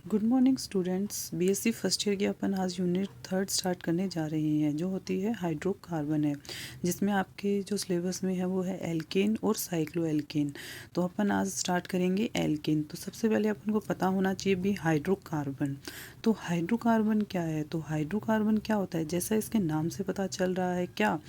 Good morning students. BSc first year की अपन आज unit 3 start करने जा रहे हैं, जो होती है हाइड्रोकार्बन है, जिसमें आपके जो सिलेबस में है वो है एल्केन और साइक्लोएल्केन। तो अपन आज स्टार्ट करेंगे एल्केन। तो सबसे पहले अपन को पता होना चाहिए भी हाइड्रोकार्बन। तो हाइड्रोकार्बन क्या है? तो हाइड्रोकार्बन क्या होता है? जैसा इसके नाम से पता चल रहा है, क्या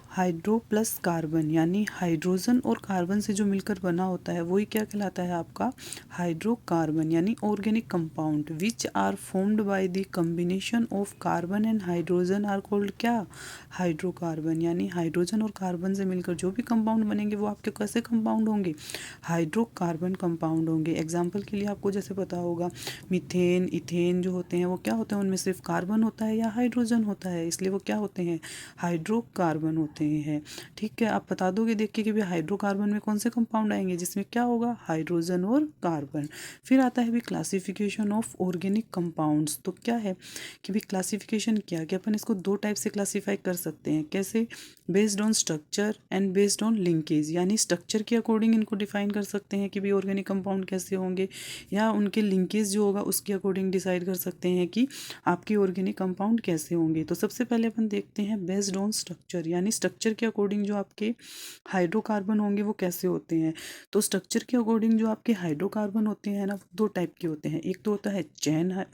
हाइड्रो प्लस कार्बन, यानी हाइड्रोजन और कार्बन से जो मिलकर बना होता है वही क्या कहलाता है आपका हाइड्रोकार्बन, यानी organic compound which are formed by the combination of carbon and hydrogen are called क्या हाइड्रोकार्बन। यानी हाइड्रोजन और कार्बन से मिलकर जो भी कंपाउंड बनेंगे वो आपके कैसे कंपाउंड होंगे? हाइड्रोकार्बन कंपाउंड होंगे। एग्जाम्पल के लिए आपको जैसे पता होगा मीथेन, इथेन जो होते हैं वो क्या होते हैं? उनमें सिर्फ कार्बन होता है या हाइड्रोजन होता है, इसलिए वो क्या होते हैं? हाइड्रोकार्बन होते हैं। ठीक है, आप बता दोगे देख के कि भाई हाइड्रोकार्बन में कौन से कंपाउंड आएंगे जिसमें क्या होगा? हाइड्रोजन और कार्बन। फिर आता है भी क्लासिफिकेशन ऑफ ऑर्गेनिक कंपाउंड्स। तो क्या है कि भाई क्लासिफिकेशन क्या कि अपन इसको दो टाइप से क्लासीफाई कर सकते हैं। कैसे? Based on structure and based on linkage, यानी स्ट्रक्चर के अकॉर्डिंग इनको डिफाइन कर सकते हैं कि भाई ऑर्गेनिक कंपाउंड कैसे होंगे, या उनके लिंकेज जो होगा उसके अकॉर्डिंग डिसाइड कर सकते हैं कि आपके ऑर्गेनिक कंपाउंड कैसे होंगे। तो सबसे पहले अपन देखते हैं बेस्ड ऑन स्ट्रक्चर, यानी स्ट्रक्चर के अकॉर्डिंग जो आपके हाइड्रोकार्बन होंगे वो कैसे होते हैं। तो स्ट्रक्चर के अकॉर्डिंग जो आपके हाइड्रोकार्बन होते हैं ना, दो टाइप के होते हैं। एक तो होता है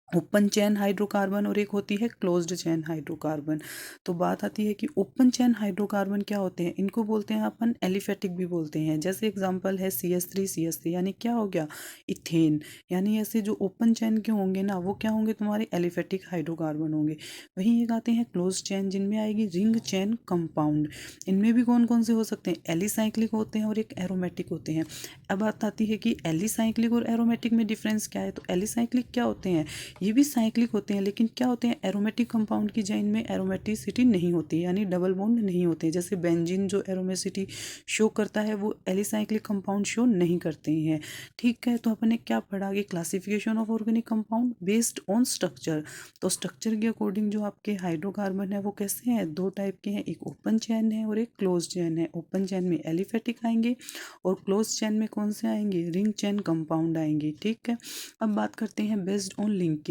ओपन चैन हाइड्रोकार्बन और एक होती है क्लोज्ड चैन हाइड्रोकार्बन। तो बात आती है कि ओपन चैन हाइड्रोकार्बन क्या होते हैं? इनको बोलते हैं अपन एलिफेटिक भी बोलते हैं। जैसे एग्जांपल है CH3 यानी क्या हो गया? इथेन। यानी ऐसे जो ओपन चैन के होंगे ना वो क्या होंगे? तुम्हारे एलिफेटिक हाइड्रोकार्बन होंगे। वहीं एक आते हैं क्लोज चैन, जिनमें आएगी रिंग चैन कंपाउंड। इनमें भी कौन कौन से हो सकते हैं? एलिसाइक्लिक होते हैं और एक एरोमेटिक होते हैं। अब बात आती है कि एलिसाइक्लिक और एरोमेटिक में डिफरेंस क्या है। तो एलिसाइक्लिक क्या होते हैं? ये भी साइक्लिक होते हैं, लेकिन क्या होते हैं? एरोमेटिक कंपाउंड की जगह इनमें एरोमेटिसिटी नहीं होती, यानी डबल बॉन्ड नहीं होते। जैसे बेंजीन जो एरोमेसिटी शो करता है वो एलिसाइक्लिक कंपाउंड शो नहीं करते हैं। ठीक है, तो अपन ने क्या पढ़ा कि classification of organic compound based on structure. तो स्ट्रक्चर के अकॉर्डिंग जो आपके हाइड्रोकार्बन है वो कैसे हैं? दो टाइप के हैं, एक ओपन चैन है और एक क्लोज चैन है। ओपन चैन में एलिफेटिक आएंगे और क्लोज चैन में कौन से आएंगे? रिंग चैन कंपाउंड आएंगे। ठीक है, अब बात करते हैं बेस्ड ऑन लिंकेज।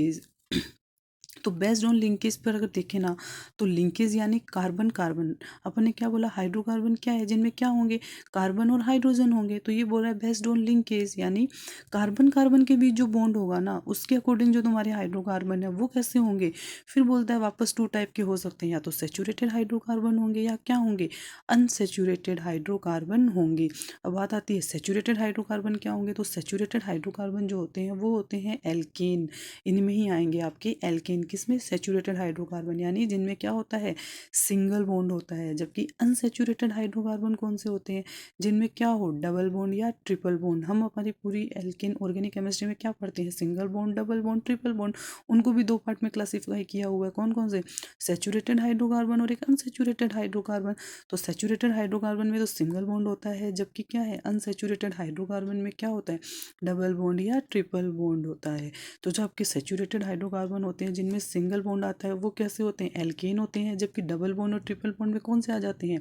तो बेस्ड ऑन लिंकेज पर अगर देखें ना, तो लिंकेज यानी कार्बन कार्बन, अपन ने क्या बोला? हाइड्रोकार्बन क्या है? जिनमें क्या होंगे? कार्बन और हाइड्रोजन होंगे। तो ये बोल रहा है बेस्ड ऑन लिंकेज, यानी कार्बन कार्बन के बीच जो बॉन्ड होगा ना उसके अकॉर्डिंग जो तुम्हारे हाइड्रोकार्बन है वो कैसे होंगे। फिर बोलता है वापस टू टाइप के हो सकते हैं, या तो सेचुरेटेड हाइड्रोकार्बन होंगे या क्या होंगे? अनसेचुरेटेड हाइड्रोकार्बन होंगे। अब बात आती है सेचुरेटेड हाइड्रोकार्बन क्या होंगे। तो सेचुरेटेड हाइड्रोकार्बन जो होते हैं वो होते हैं एल्केन। इनमें ही आएंगे आपके एल्केन, किसमें? सेचुरेटेड हाइड्रोकार्बन, यानी जिनमें क्या होता है? सिंगल बॉन्ड होता है। जबकि अनसेचुरेटेड हाइड्रोकार्बन कौन से होते हैं? जिनमें क्या हो? डबल बॉन्ड या ट्रिपल बॉन्ड। हम हमारी पूरी एल्केन ऑर्गेनिक केमिस्ट्री में क्या पढ़ते हैं? Single bond, double bond, triple bond. उनको भी दो पार्ट में क्लासीफाई किया हुआ है। कौन कौन से? सेचुरेटेड हाइड्रोकार्बन और एक अनसेचुरेटेड हाइड्रोकार्बन। तो सेचुरेटेड हाइड्रोकार्बन में तो सिंगल बॉन्ड होता है, जबकि क्या है? अनसेचुरेटेड हाइड्रोकार्बन में क्या होता है? डबल बॉन्ड या ट्रिपल बॉन्ड होता है। तो जो आपके सेचुरेटेड हाइड्रोकार्बन होते हैं जिनमें सिंगल बॉन्ड आता है वो कैसे होते हैं? एल्केन होते हैं। जबकि डबल बॉन्ड और ट्रिपल बॉन्ड में कौन से आ जाते हैं?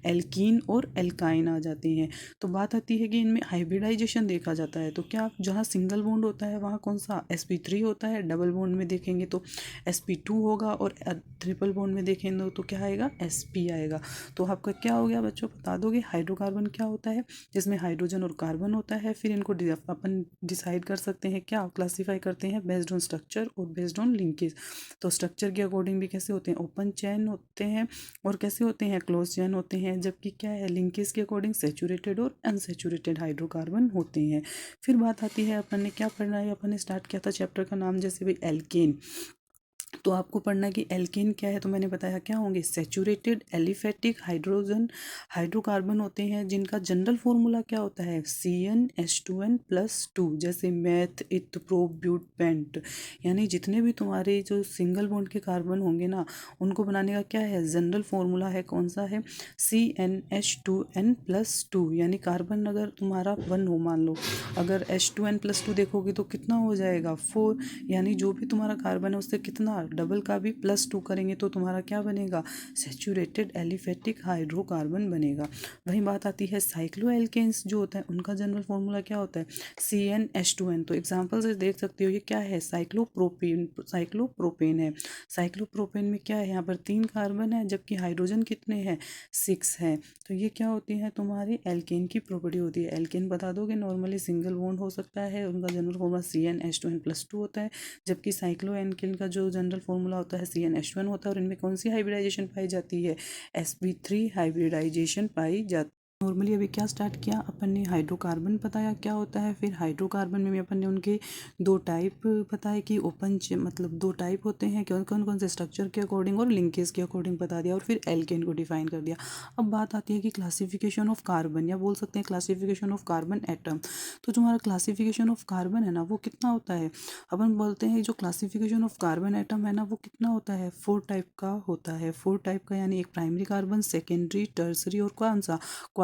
एल्कीन और एल्काइन आ जाते हैं। तो बात आती है कि इनमें हाइब्रिडाइजेशन देखा जाता है। तो क्या जहाँ सिंगल बॉन्ड होता है वहाँ कौन सा? sp3 होता है। डबल बॉन्ड में देखेंगे तो sp2 होगा, और ट्रिपल बॉन्ड में देखेंगे तो क्या आएगा? sp आएगा। तो आपका क्या हो गया बच्चों? बता दोगे हाइड्रोकार्बन क्या होता है? जिसमें हाइड्रोजन और कार्बन होता है। फिर इनको अपन डिसाइड कर सकते हैं, क्या क्लासीफाई करते हैं? बेस्ड ऑन स्ट्रक्चर और बेस्ड ऑन लिंकेज। तो स्ट्रक्चर के अकॉर्डिंग भी कैसे होते हैं? ओपन चैन होते हैं और कैसे होते हैं? क्लोज चैन होते हैं। जबकि क्या है? लिंकेज के अकॉर्डिंग सेचुरेटेड और अनसेचुरेटेड हाइड्रोकार्बन होते हैं। फिर बात आती है, अपन ने क्या पढ़ना है? अपन ने स्टार्ट किया था चैप्टर का नाम जैसे भाई एल्केन। तो आपको पढ़ना कि एल्केन क्या है। तो मैंने बताया क्या होंगे? सेचुरेटेड एलिफेटिक हाइड्रोकार्बन होते हैं, जिनका जनरल फॉर्मूला क्या होता है? CnH2n+2। जैसे मैथ, इत, प्रो, ब्यूट, पेंट। यानी जितने भी तुम्हारे जो सिंगल बॉन्ड के कार्बन होंगे ना उनको बनाने का क्या है? जनरल फॉर्मूला है। कौन सा है? CnH2n+2। यानी कार्बन अगर तुम्हारा 1 हो, मान लो, अगर H2n+2 देखोगे तो कितना हो जाएगा? 4। यानी जो भी तुम्हारा कार्बन है उससे कितना डबल का भी +2 करेंगे तो तुम्हारा क्या बनेगा, सैचुरेटेड एलिफेटिक हाइड्रोकार्बन बनेगा। वही बात आती है साइक्लो एल्केन्स जो होता है उनका जनरल फॉर्मूला क्या होता है, CnH2n। तो एग्जाम्पल से देख सकते हो ये क्या है, साइक्लोप्रोपेन है। साइक्लोप्रोपेन में क्या है, यहाँ पर 3 कार्बन है जबकि हाइड्रोजन कितने हैं, 6 है। तो ये क्या होती है, तुम्हारी एल्केन की प्रॉपर्टी होती है। एल्केन बता दोगे नॉर्मली सिंगल बॉन्ड हो सकता है, उनका जनरल फॉर्मूला CnH2n+2 होता है। जबकि साइक्लो एल्केन का जो जनरल फॉर्मूला होता है CnH2n होता है। और इनमें कौन सी हाइब्रिडाइजेशन पाई जाती है, sp3 हाइब्रिडाइजेशन पाई जाती है। नॉर्मली अभी क्या स्टार्ट किया अपन ने, हाइड्रोकार्बन बताया क्या होता है, फिर हाइड्रोकार्बन में भी अपन ने उनके 2 टाइप बताए कि ओपन मतलब 2 टाइप होते हैं, कौन कौन कौन से स्ट्रक्चर के अकॉर्डिंग और लिंकेज के अकॉर्डिंग बता दिया, और फिर एल्केन को डिफाइन कर दिया। अब बात आती है कि क्लासिफिकेशन ऑफ कार्बन, या बोल सकते हैं क्लासिफिकेशन ऑफ कार्बन एटम। तो जो हमारा क्लासिफिकेशन ऑफ कार्बन है ना वो कितना होता है, अपन बोलते हैं जो क्लासिफिकेशन ऑफ कार्बन एटम है ना वो कितना होता है, 4 टाइप का होता है। 4 टाइप का यानी एक प्राइमरी कार्बन, सेकेंडरी, टर्सरी और कौन सा,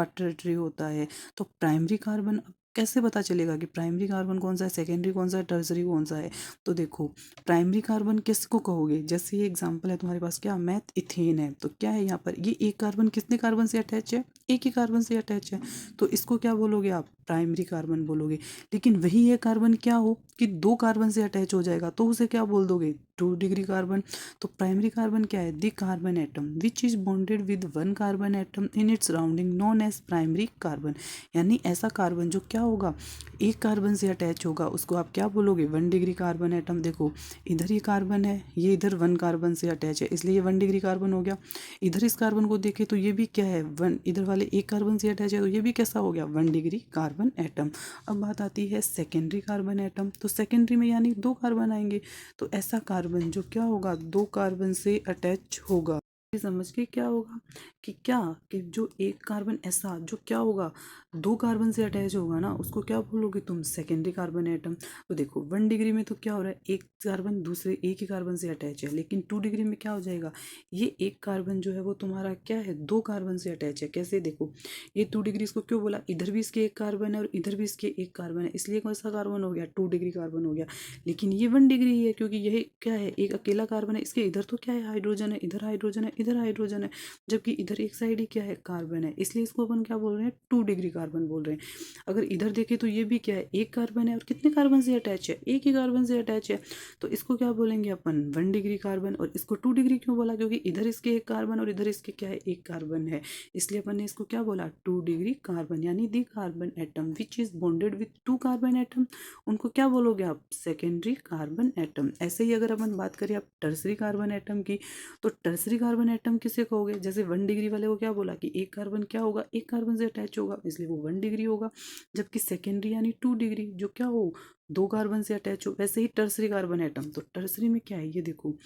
क्वाटरनरी होता है। तो प्राइमरी कार्बन कैसे पता चलेगा कि प्राइमरी कार्बन कौन सा है, सेकेंडरी कौन सा है, टर्सरी कौन सा है। तो देखो प्राइमरी कार्बन किसको कहोगे, जैसे ये एग्जांपल है तुम्हारे पास क्या, मैथ इथेन है। तो क्या है यहाँ पर, ये एक कार्बन कितने कार्बन से अटैच है, एक ही कार्बन से अटैच है। तो इसको क्या बोलोगे आप, प्राइमरी कार्बन बोलोगे। लेकिन वही ये कार्बन क्या हो कि 2 कार्बन से अटैच हो जाएगा तो उसे क्या बोल दोगे, 2 डिग्री कार्बन। तो प्राइमरी कार्बन क्या है, the carbon atom which is bonded with 1 carbon atom in its surrounding known as primary carbon. यानी ऐसा कार्बन जो क्या होगा, एक कार्बन से अटैच होगा, उसको आप क्या बोलोगे, 1 डिग्री कार्बन एटम। देखो इधर ये कार्बन है, ये इधर 1 कार्बन से अटैच है इसलिए ये 1 डिग्री कार्बन हो गया। इधर इस कार्बन को देखें तो ये भी क्या है, 1, इधर वाले एक कार्बन से अटैच है तो ये भी कैसा हो गया, 1 डिग्री कार्बन एटम। अब बात आती है सेकेंडरी कार्बन एटम। तो सेकेंडरी में यानी 2 कार्बन आएंगे। तो ऐसा कार्बन जो क्या होगा, 2 कार्बन से अटैच होगा। ये समझ के क्या होगा कि क्या, कि जो एक कार्बन ऐसा जो क्या होगा, 2 कार्बन से अटैच होगा ना, उसको क्या बोलोगे तुम, सेकेंडरी कार्बन एटम। तो देखो 1 डिग्री में तो क्या हो रहा है, एक कार्बन दूसरे एक ही कार्बन से अटैच है। लेकिन 2 डिग्री में क्या हो जाएगा, ये एक कार्बन जो है वो तुम्हारा क्या है, 2 कार्बन से अटैच है। कैसे, देखो ये 2 डिग्री इसको क्यों बोला, इधर भी इसके एक कार्बन है और इधर भी इसके एक कार्बन है, इसलिए कौन सा कार्बन हो गया, 2 डिग्री कार्बन हो गया। लेकिन ये 1 डिग्री है क्योंकि यह क्या है, एक अकेला कार्बन है, इसके इधर तो क्या है, हाइड्रोजन है, इधर हाइड्रोजन है, इधर हाइड्रोजन है। जबकि इधर एक साइड ही क्या है, कार्बन है, इसलिए इसको अपन क्या बोल रहे हैं, 2 डिग्री कार्बन बोल रहे हैं। अगर इधर देखें तो ये भी क्या है, एक कार्बन है और कितने कार्बन से अटैच है, एक ही कार्बन से अटैच है। तो इसको क्या बोलेंगे अपन, 1 डिग्री कार्बन। और इसको 2 डिग्री क्यों बोला, क्योंकि इधर इसके एक कार्बन और इधर इसके क्या है, एक कार्बन है, इसलिए अपन ने इसको क्या बोला, 2 डिग्री कार्बन। यानी दी carbon atom which is bonded with 2 carbon atom, उनको क्या बोलोगे आप, सेकेंडरी कार्बन एटम। ऐसे ही अगर अपन बात करें आप टर्सरी कार्बन एटम की, तो टर्सरी कार्बन एटम किसे कहोगे, जैसे 1 डिग्री वाले को क्या बोला कि एक कार्बन क्या होगा, एक कार्बन से अटैच होगा इसलिए वो 1 डिग्री होगा। जबकि सेकेंडरी यानी 2 डिग्री जो क्या हो, 2 कार्बन से अटैच हो। वैसे ही टर्सरी कार्बन एटम, तो टर्सरी में क्या है, ये देखो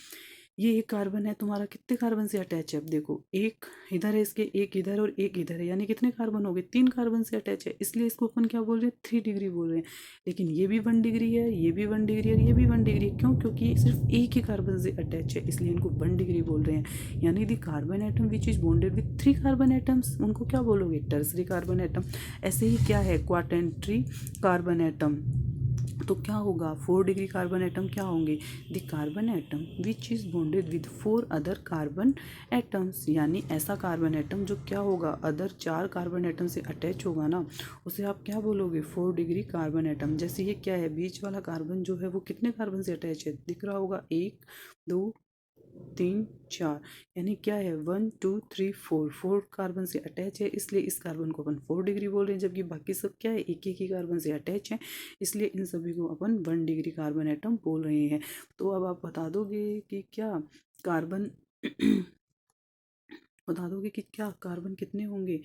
ये एक कार्बन है तुम्हारा, कितने कार्बन से अटैच है, अब देखो एक इधर है इसके, एक इधर और एक इधर है, यानी कितने कार्बन हो गए, 3 कार्बन से अटैच है, इसलिए इसको अपन क्या बोल रहे हैं, 3 डिग्री बोल रहे हैं। लेकिन ये भी 1 डिग्री है, ये भी 1 डिग्री है और ये भी 1 डिग्री है। क्यों, क्योंकि ये सिर्फ एक ही कार्बन से अटैच है इसलिए इनको 1 डिग्री बोल रहे हैं। यानी दी carbon atom which is bonded with 3 carbon atoms, उनको क्या बोलोगे, टर्सरी कार्बन एटम। ऐसे ही क्या है, क्वाटेंट्री कार्बन एटम। तो क्या होगा, 4 डिग्री कार्बन एटम क्या होंगे, the carbon atom which is bonded with 4 other carbon atoms. यानी ऐसा कार्बन एटम जो क्या होगा, अदर 4 कार्बन एटम से अटैच होगा ना, उसे आप क्या बोलोगे, 4 डिग्री कार्बन एटम। जैसे ये क्या है, बीच वाला कार्बन जो है वो कितने कार्बन से अटैच है, दिख रहा होगा, 1 2 3 4, यानी क्या है, 1 2 3 4 कार्बन से अटैच है, इसलिए इस कार्बन को अपन 4 डिग्री बोल रहे हैं। जबकि बाकी सब क्या है, एक एक ही कार्बन से अटैच है, इसलिए इन सभी को अपन 1 डिग्री कार्बन एटम बोल रहे हैं। तो अब आप बता दोगे कि क्या कार्बन बता दोगे कि क्या कार्बन कितने होंगे,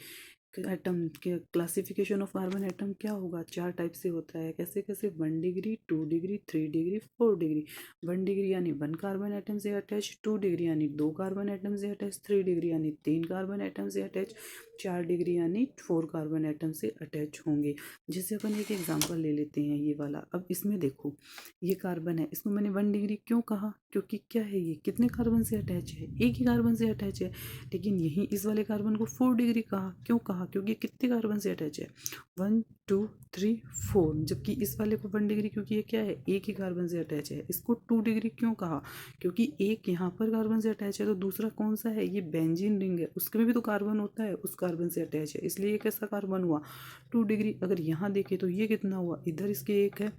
एटम के क्लासिफिकेशन ऑफ कार्बन एटम क्या होगा, 4 टाइप से होता है। कैसे कैसे, 1 degree, 2 degree, 3 degree, 4 degree. 1 degree यानी 1 कार्बन एटम से अटैच, 2 डिग्री यानी 2 कार्बन एटम से अटैच, 3 डिग्री यानी 3 कार्बन एटम से अटैच, 4 डिग्री यानी 4 कार्बन एटम से अटैच होंगे। जैसे अपन एक एग्जाम्पल ले लेते हैं ये वाला। अब इसमें देखो ये कार्बन है, इसको मैंने 1 डिग्री क्यों कहा, क्योंकि क्या है, ये कितने कार्बन से अटैच है, एक ही कार्बन से अटैच है। लेकिन यही इस वाले कार्बन को 4 डिग्री कहा, क्यों कहा, कहा क्योंकि कितने कार्बन से अटैच है, 1 2 3 4, जबकि इस वाले को 1 डिग्री क्योंकि ये क्या है, एक ही कार्बन से अटैच है। इसको 2 डिग्री क्यों कहा, क्योंकि एक यहाँ पर कार्बन से अटैच है, तो दूसरा कौन सा है, ये बेंजीन रिंग है, उसके में भी तो कार्बन होता है, उस कार्बन से अटैच है, इसलिए ये कैसा कार्बन हुआ, 2 डिग्री। अगर यहाँ देखें तो ये कितना हुआ, इधर इसके एक है,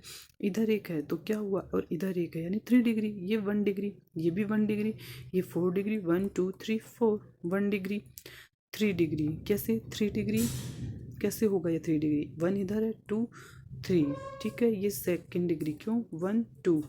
इधर एक है, तो क्या हुआ, और इधर एक है, यानी 3 डिग्री। ये 1 डिग्री, ये भी 1 डिग्री, ये 4 डिग्री, 1 2 3 4, 1 डिग्री, 3 डिग्री। कैसे 3 डिग्री कैसे होगा ये 3 डिग्री, 1 इधर है, 2 3, ठीक है। ये सेकंड डिग्री क्यों, 1 2,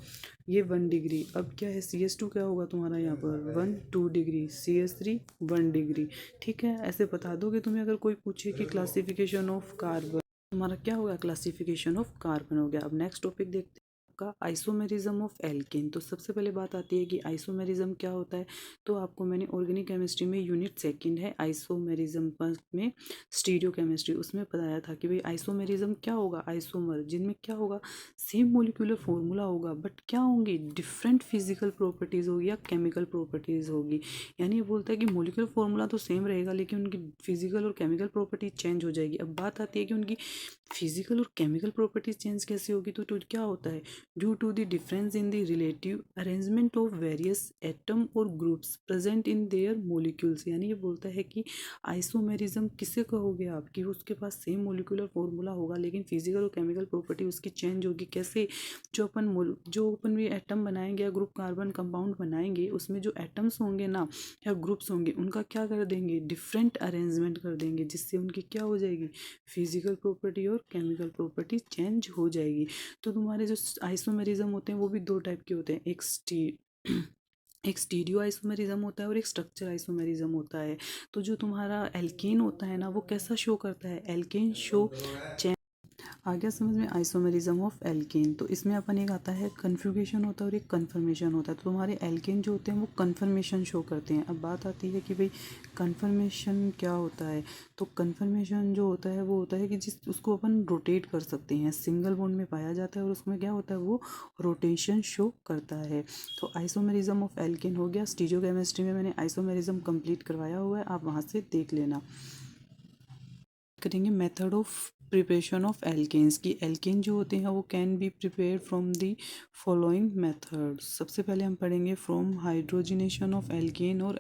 ये 1 डिग्री। अब क्या है, CS2 क्या होगा तुम्हारा यहाँ पर, 1 2 डिग्री, CS3 1 डिग्री, ठीक है। ऐसे बता दोगे तुम्हें अगर कोई पूछे कि क्लासिफिकेशन ऑफ कार्बन, तुम्हारा क्या होगा, क्लासिफिकेशन ऑफ कार्बन हो गया। अब नेक्स्ट टॉपिक देखते हैं का आइसोमेरिज्म ऑफ एल्केन। तो सबसे पहले बात आती है कि आइसोमेरिज्म क्या होता है। तो आपको मैंने ऑर्गेनिक केमिस्ट्री में यूनिट सेकंड है आइसोमेरिज्म में स्टीरियो केमिस्ट्री, उसमें बताया था कि भाई आइसोमेरिज्म क्या होगा, आइसोमर जिनमें क्या होगा, सेम मोलिकुलर फॉर्मूला होगा बट क्या होंगी, डिफरेंट फिजिकल प्रॉपर्टीज़ होगी या केमिकल प्रॉपर्टीज़ होगी। यानी ये बोलता है कि मोलिकुलर फॉर्मूला तो सेम रहेगा लेकिन उनकी फिजिकल और केमिकल प्रॉपर्टी चेंज हो जाएगी। अब बात आती है कि उनकी फिजिकल और केमिकल प्रॉपर्टीज चेंज कैसे होगी, तो क्या होता है, due to the difference in the relative arrangement of various atom और groups present in their molecules. यानी ये बोलता है कि आइसोमेरिज्म किसे कहोगे आप, कि उसके पास सेम मोलिकुलर फॉर्मूला होगा लेकिन फिजिकल और केमिकल प्रॉपर्टी उसकी चेंज होगी। कैसे, जो अपन भी एटम बनाएंगे या ग्रुप कार्बन कंपाउंड बनाएंगे उसमें जो एटम्स होंगे ना या ग्रुप्स होंगे उनका क्या कर देंगे, डिफरेंट अरेंजमेंट कर देंगे, जिससे उनकी क्या हो जाएगी, फिजिकल प्रॉपर्टी और केमिकल प्रॉपर्टी चेंज हो जाएगी। तो तुम्हारे जो आइसोमेरिज्म होते हैं वो भी दो टाइप के होते हैं, एक स्टीरियो आइसोमेरिज्म होता है और एक स्ट्रक्चर आइसोमेरिज्म होता है। तो जो तुम्हारा एल्केन होता है ना वो कैसा शो करता है, एल्केन शो आ गया समझ में, आइसोमेरिज्म ऑफ एल्केन। तो इसमें अपन एक आता है कन्फिगरेशन होता है और एक कन्फर्मेशन होता है। तो तुम्हारे एल्केन जो होते हैं वो कन्फर्मेशन शो करते हैं। अब बात आती है कि भाई कन्फर्मेशन क्या होता है। तो कन्फर्मेशन जो होता है वो होता है कि जिस उसको अपन रोटेट कर सकते हैं, सिंगल बॉन्ड में पाया जाता है और उसमें क्या होता है, वो रोटेशन शो करता है। तो आइसोमेरिज्म ऑफ एल्केन हो गया। स्टीरियो केमिस्ट्री में मैंने आइसोमेरिज्म कंप्लीट करवाया हुआ है, आप वहाँ से देख लेना। करेंगे method of preparation of alkanes की एल्केन जो होते हैं वो can be prepare from the following method. सबसे पहले हम पढ़ेंगे फ्रॉम हाइड्रोजिनेशन ऑफ एल्केन और